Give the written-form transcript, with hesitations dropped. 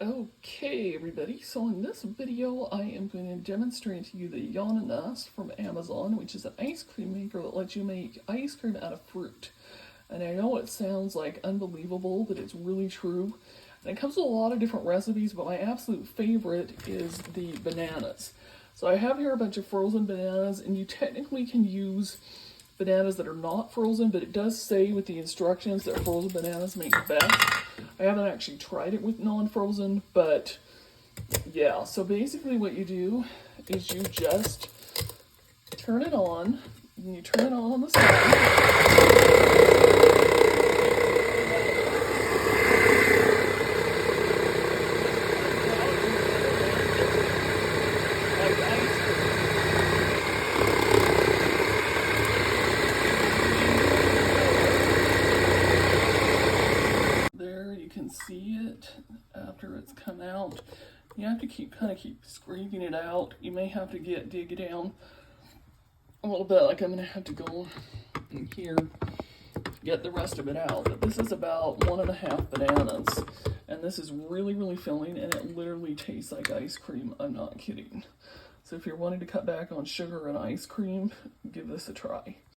Okay, everybody, so in this video I am going to demonstrate to you the Yonanas from Amazon, which is an ice cream maker that lets you make ice cream out of fruit. And I know it sounds like unbelievable, but it's really true. And it comes with a lot of different recipes, but my absolute favorite is the bananas. So I have here a bunch of frozen bananas, and you technically can use bananas that are not frozen, but it does say with the instructions that frozen bananas make best. I haven't actually tried it with non-frozen, but yeah. So basically what you do is you just turn it on, and you turn it on the side. There, you can see it after it's come out. You have to keep scraping it out. You may have to dig it down a little bit, like I'm gonna have to go in here get the rest of it out. But this is about 1.5 bananas, and this is really filling, and it literally tastes like ice cream. I'm not kidding. So if you're wanting to cut back on sugar and ice cream, give this a try.